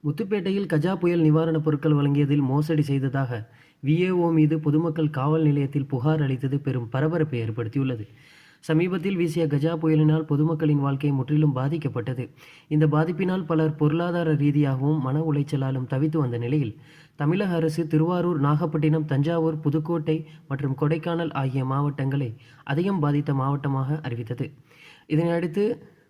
முத்துப்பேட்டையில் கஜா புயல் நிவாரணப் பொருட்கள் வழங்கியதில் மோசடி செய்ததாக விஏஓ மீது பொதுமக்கள் காவல் நிலையத்தில் புகார் அளித்தது பெரும் பரபரப்பை ஏற்படுத்தியுள்ளது. சமீபத்தில் வீசிய கஜா புயலினால் பொதுமக்களின் வாழ்க்கை முற்றிலும் பாதிக்கப்பட்டது. இந்த பாதிப்பினால் பலர் பொருளாதார ரீதியாகவும் மன உளைச்சலாலும் தவித்து வந்த நிலையில் தமிழக அரசு திருவாரூர், நாகப்பட்டினம், தஞ்சாவூர், புதுக்கோட்டை மற்றும் கொடைக்கானல் ஆகிய மாவட்டங்களை அதிகம் பாதித்த மாவட்டமாக அறிவித்தது. இதனையடுத்து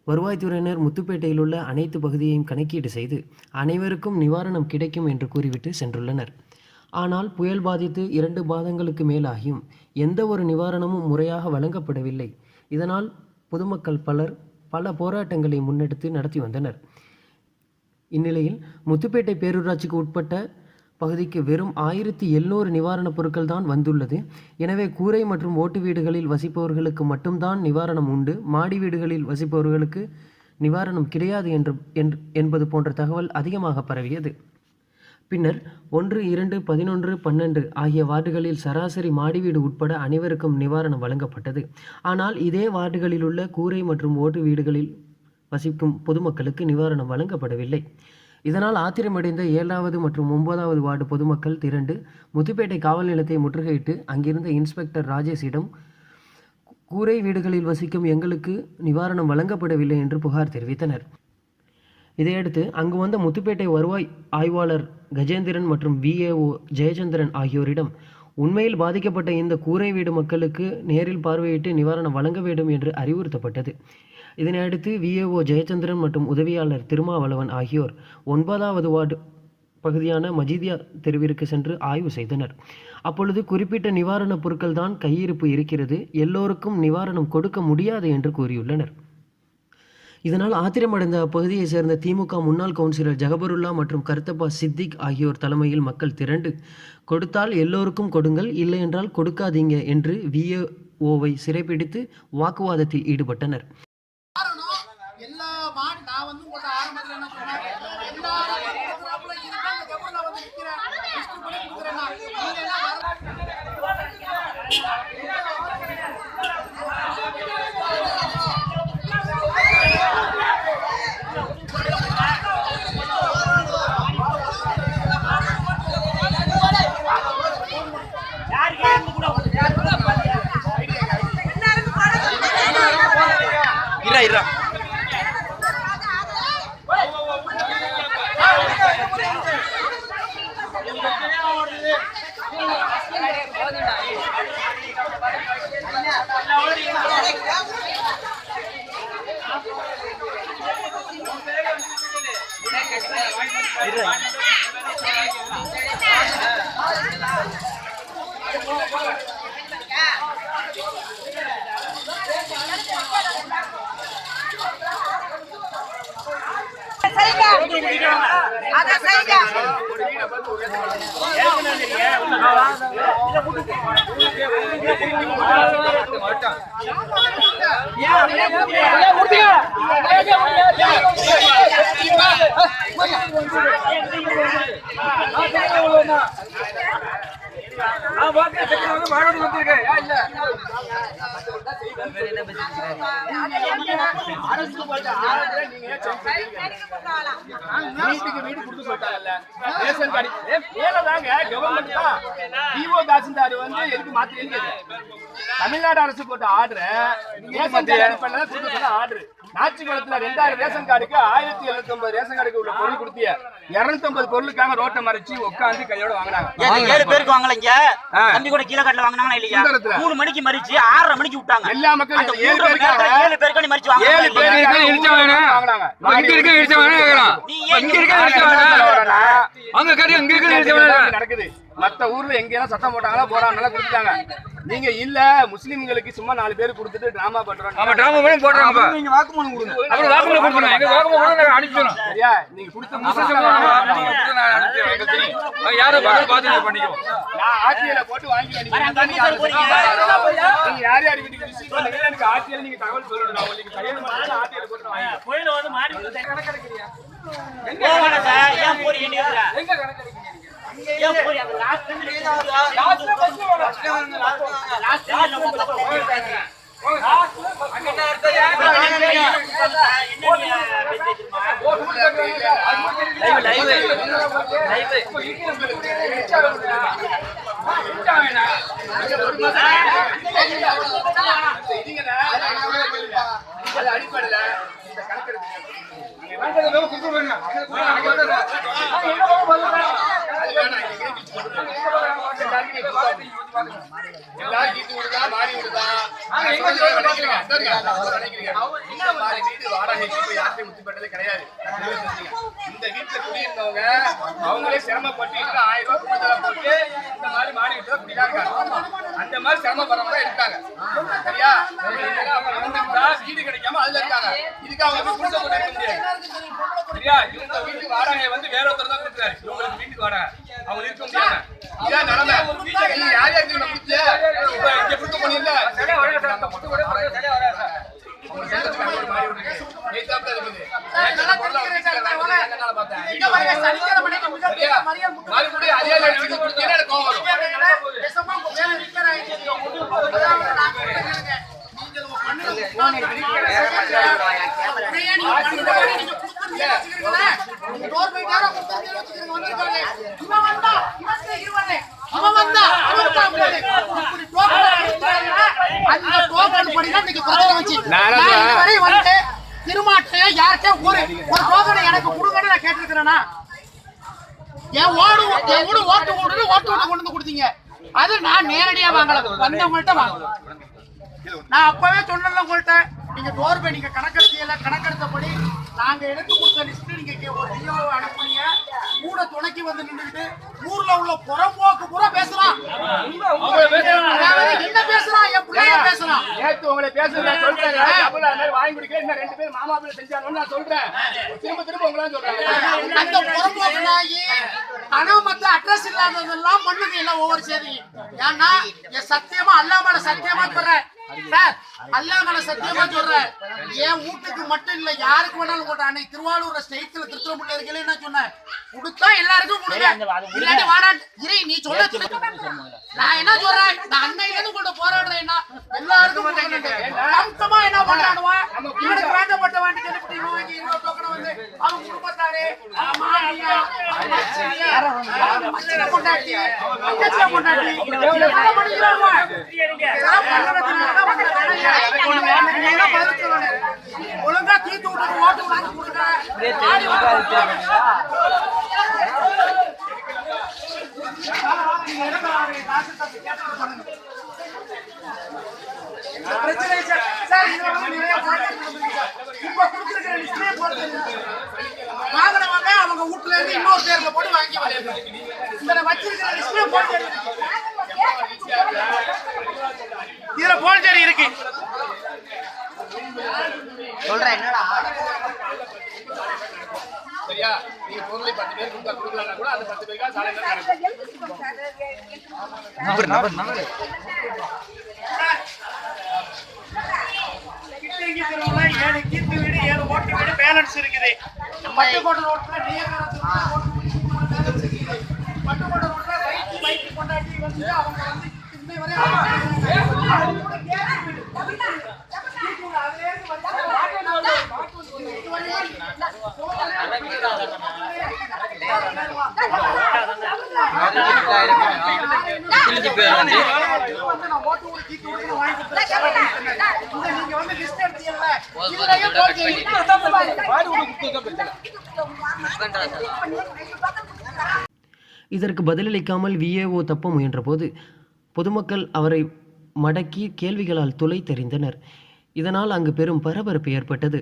வருவாய்த்துறையினர் முத்துப்பேட்டையில் உள்ள அனைத்து பகுதியையும் கணக்கீடு செய்து அனைவருக்கும் நிவாரணம் கிடைக்கும் என்று கூறிவிட்டு சென்றுள்ளனர். ஆனால் புயல் பாதித்து 2 மாதங்களுக்கு மேலாகியும் எந்த ஒரு நிவாரணமும் முறையாக வழங்கப்படவில்லை. இதனால் பொதுமக்கள் பல போராட்டங்களை முன்னெடுத்து நடத்தி வந்தனர். இந்நிலையில் முத்துப்பேட்டை பேரூராட்சிக்கு உட்பட்ட பகுதிக்கு வெறும் 1700 நிவாரணப் பொருட்கள் தான் வந்துள்ளது. எனவே கூரை மற்றும் ஓட்டு வீடுகளில் வசிப்பவர்களுக்கு மட்டும்தான் நிவாரணம் உண்டு, மாடி வீடுகளில் வசிப்பவர்களுக்கு நிவாரணம் கிடையாது என்பது போன்ற தகவல் அதிகமாக பரவியது. பின்னர் 1, 2, 11, 12 ஆகிய வார்டுகளில் சராசரி மாடி வீடு உட்பட அனைவருக்கும் நிவாரணம் வழங்கப்பட்டது. ஆனால் இதே வார்டுகளில் உள்ள கூரை மற்றும் ஓட்டு வீடுகளில் வசிக்கும் பொதுமக்களுக்கு நிவாரணம் வழங்கப்படவில்லை. இதனால் ஆத்திரமடைந்த 7வது மற்றும் 9வது வார்டு பொதுமக்கள் திரண்டு முத்துப்பேட்டை காவல் நிலையத்தை முற்றுகையிட்டு அங்கிருந்த இன்ஸ்பெக்டர் ராஜேஷிடம் கூரை வீடுகளில் வசிக்கும் எங்களுக்கு நிவாரணம் வழங்கப்படவில்லை என்று புகார் தெரிவித்தனர். இதையடுத்து அங்கு வந்த முத்துப்பேட்டை வருவாய் ஆய்வாளர் கஜேந்திரன் மற்றும் விஏஓ ஜெயச்சந்திரன் ஆகியோரிடம் உண்மையில் பாதிக்கப்பட்ட இந்த கூரை வீடு மக்களுக்கு நேரில் பார்வையிட்டு நிவாரணம் வழங்க வேண்டும் என்று அறிவுறுத்தப்பட்டது. இதனையடுத்து விஏஓ ஜெயச்சந்திரன் மற்றும் உதவியாளர் திருமாவளவன் ஆகியோர் 9வது வார்டு பகுதியான மஜீதியா தெருவிற்கு சென்று ஆய்வு செய்தனர். அப்பொழுது குறிப்பிட்ட நிவாரணப் பொருட்கள் தான் கையிருப்பு இருக்கிறது, எல்லோருக்கும் நிவாரணம் கொடுக்க முடியாது என்று கூறியுள்ளனர். இதனால் ஆத்திரமடைந்த அப்பகுதியை சேர்ந்த திமுக முன்னாள் கவுன்சிலர் ஜகபருல்லா மற்றும் கருத்தப்பா சித்திக் ஆகியோர் தலைமையில் மக்கள் திரண்டு கொடுத்தால் எல்லோருக்கும் கொடுங்கள், இல்லை என்றால் கொடுக்காதீங்க என்று விஏஓவை சிறைப்பிடித்து வாக்குவாதத்தில் ஈடுபட்டனர். தமிழ்நாடு அரசு போட்ட ஆர்டர் நாச்சிக்குளத்துல 2000 ரேஷன் கார்டுக்கு 1750 ரேஷன் கார்டுக்கு உள்ள பொருள் கொடுத்திய 250 பொருளுக்காக ரோட்டை மறைச்சு உட்காந்து கையோட வாங்கினாங்க. 7 பேருக்கு வாங்கலங்க. தம்பி கூட கீழ காட்டுல வாங்குனாங்களா இல்லையா? 3 மணிக்கு மறிச்சு 6:30 மணிக்கு விட்டாங்க. எல்லா மக்களும் 7 பேருக்கு மறிச்சு வாங்குனாங்க. 7 பேருக்கு இடிச்ச வாங்குனாங்க. இங்க இருக்க இடிச்ச வாங்குறாங்க. இங்க இருக்க இடிச்ச வாங்குறாங்க. அங்க கடி இங்க இருக்க இடிச்ச வாங்குறாங்க. நடக்குது. மத்த ஊர்ல எங்க எல்லாம் சத்தம் போட்டாங்களா போறாங்களா கொடுத்தாங்க. நீங்க இல்ல முஸ்லிம்களுக்கு சும்மா 4 பேர் கொடுத்துட்டு டிராமா பண்றோம். ஆமா டிராமா பண்ணி போடுறாங்க. நீங்க வாக்குமூலம் கொடுங்க. அப்புறம் வாக்குமூலம் கொடுங்க. எங்க வாக்குமூலம் கொடுங்க அனுப்பிச்சோம். சரியா? நீங்க கொடுத்த முஸ்லிம் நான் அனுப்பிச்சேன். யாரோ பாத்து பண்ணிக்கோ. நான் ஆர்டில போட்டு வாங்கி நீங்க யார் யார் வீட்டுக்கு விசிட் பண்ணீங்க எனக்கு ஆர்டில நீங்க தகவல் சொல்லணும். நான் உங்களுக்கு கையில மட்டும் ஆர்டில போட்டு வாங்கி. கோயில வந்து மாறி கணக்கெடுக்கறியா? எங்க போறீங்க சார்? ஏன் போறீங்க? எங்க கணக்கெடுக்கறீங்க? ஏன் போறீங்க? அந்த லாஸ்ட்ல பஸ் லாஸ்ட்ல அடிப்படையில இந்த கணக்கெடுப்பு எல்லாரும் கீத்து விடுதா மாறி விடுதா வாடகை யாருமே முத்துப்பட்டதே கிடையாது. இந்த வீட்டுல குடியிருந்தவங்க அவங்களே சிரமப்பட்டு 1000 ரூபாய் கூடுதலா போட்டு இந்த மாதிரி மாறி விட்டு குடிதான் இருக்காங்க. அந்த மாதிரி சிரமப்படுறவங்க இருக்காங்க. சரியா? வீடு கிடைக்காம அதுல இருக்காங்க. இதுக்கு அவங்க போய் குடிசை போட்டு இருக்க முடியாது. சரியா? இவங்க வீட்டுக்கு வாடகை வந்து வேற ஒருத்தர் தான் கொடுக்குறாரு. இவங்களுக்கு வீட்டுக்கு வாடகை அவங்க இருக்க முடியாது. இதான் நிலைமை. யார் யாருக்கு நம்ம குடிச்சு இப்ப இங்க கொடுக்க போனீங்கல்ல திருமாட்டையோ யார்கிட்ட ஒரு டோக்கனை எனக்கு கொடுங்கன்னு நான் கேட்டிருக்கிறேன்னா என் ஓட்டு கொண்டு வந்து கொடுத்தீங்க. அது நான் நேரடியா வாங்கல, வந்தவங்கள்ட்ட வாங்கலாம். நான் அப்பவே சொன்னல உங்கள்கிட்ட, நீங்க டோர் நீங்க கணக்கெடுத்தபடி நாங்க எடுத்து கொடுத்த லிஸ்ட் நீங்க ஒரு டிஓ அனுப்புனீங்க. கூட துணைக்கு வந்து நின்றுட்டு ஊர்ல உள்ள புறம்போக்கு பூரா பேசுறான். என்ன பேசுறான்? என் பிள்ளைய பேசுறான். நேத்து உங்களை பேசுறேன் சொல்றேன். வாங்கி குடிக்க இன்னும் 2 பேர் மாமா பிள்ளை செஞ்சாங்கன்னு நான் சொல்றேன். திரும்ப உங்களா சொல்றேன். அந்த புறம்போக்கு நாயி அனாமத்து அட்ரஸ் இல்லாததெல்லாம் மண்ணுக்கு எல்லாம் ஒவ்வொரு சேரி. ஏன்னா என் சத்தியமா அல்லாமல சத்தியமா சொல்றேன் சார், அல்லாமல சத்தியமா சொல்றேன். என் வீட்டுக்கு மட்டும் இல்ல யாருக்கு வேணாலும் போட்டேன். அன்னைக்கு திருவாரூர் ஸ்டேட்ல திருத்தமுள்ள இருக்கல என்ன சொன்னேன், கொடுத்தா எல்லாருக்கும் கொடுங்க, இல்லாட்டி வாடா இறை நீ சொல்ல. நான் என்ன சொல்றேன், நான் அன்னையில இருந்து கொண்டு போராடுறேன். எல்லாருக்கும் கம்சமா என்ன பண்றானுவா, இவனுக்கு வேண்டப்பட்ட வாண்டி கேள்விப்பட்டு வாங்கி 20 டோக்கனை வந்து அவங்க குடும்பத்தாரு கொண்டாட்டி ஒழுங்கா தீர்த்து விட்டு ஓட்டு கொடுங்க. பிரச்சனை சார், இப்ப கொடுத்துருக்கிற லிஸ்ட்லயே போட்டு வாங்கினவங்க அவங்க வீட்டுல இருந்து இன்னொரு பேர்ல போட்டு வாங்கி இந்த வச்சிருக்கிற லிஸ்ட்லயே போட்டு இதுல போல்ஜரி இருக்கு. சொல்றேன் என்னடா சரியா? நீங்க பொருளை 10 பேர் கொடுக்கலாம் கூட அந்த 10 பேருக்கா சாலை ஏழு கீத்து வீடு 7 ஓட்டு வீடு பேலன்ஸ் இருக்குது. பட்டுக்கோட்டை ரோட்ல பட்டுக்கோட்டை ரோட்ல பைக் கொண்டாட்டி வந்து அவங்க வந்து இன்னை வரை இதற்கு பதிலளிக்காமல் விஏஓ தப்ப முயன்றபோது பொதுமக்கள் அவரை மடக்கி கேள்விகளால் துளை தெரிந்தனர். இதனால் அங்கு பெரும் பரபரப்பு ஏற்பட்டது.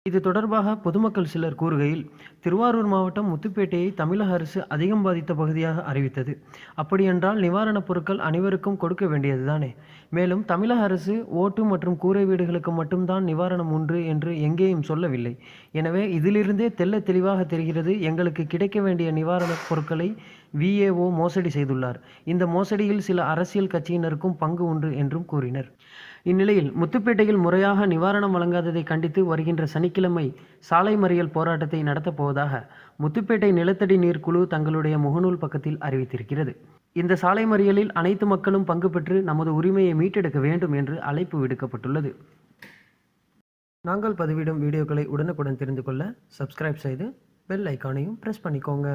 இது தொடர்பாக பொதுமக்கள் சிலர் கூறுகையில், திருவாரூர் மாவட்டம் முத்துப்பேட்டையை தமிழக அரசு அதிகம் பாதித்த பகுதியாக அறிவித்தது. அப்படியென்றால் நிவாரணப் பொருட்கள் அனைவருக்கும் கொடுக்க வேண்டியதுதானே? மேலும் தமிழக அரசு ஓட்டு மற்றும் கூரை வீடுகளுக்கு மட்டும்தான் நிவாரணம் உண்டு என்று எங்கேயும் சொல்லவில்லை. எனவே இதிலிருந்தே தெள்ள தெளிவாக தெரிகிறது, எங்களுக்கு கிடைக்க வேண்டிய நிவாரணப் பொருட்களை விஏஓ மோசடி செய்துள்ளார். இந்த மோசடியில் சில அரசியல் கட்சியினருக்கும் பங்கு உண்டு என்றும் கூறினர். இந்நிலையில் முத்துப்பேட்டையில் முறையாக நிவாரணம் வழங்காததை கண்டித்து வருகின்ற சனிக்கிழமை சாலை மறியல் போராட்டத்தை நடத்தப் போவதாக முத்துப்பேட்டை நிலத்தடி நீர் குழு தங்களுடைய முகநூல் பக்கத்தில் அறிவித்திருக்கிறது. இந்த சாலை மறியலில் அனைத்து மக்களும் பங்கு பெற்று நமது உரிமையை மீட்டெடுக்க வேண்டும் என்று அழைப்பு விடுக்கப்பட்டுள்ளது. நாங்கள் பதிவிடும் வீடியோக்களை உடனுக்குடன் தெரிந்து கொள்ள சப்ஸ்கிரைப் செய்து பெல் ஐக்கானையும் ப்ரெஸ் பண்ணிக்கோங்க.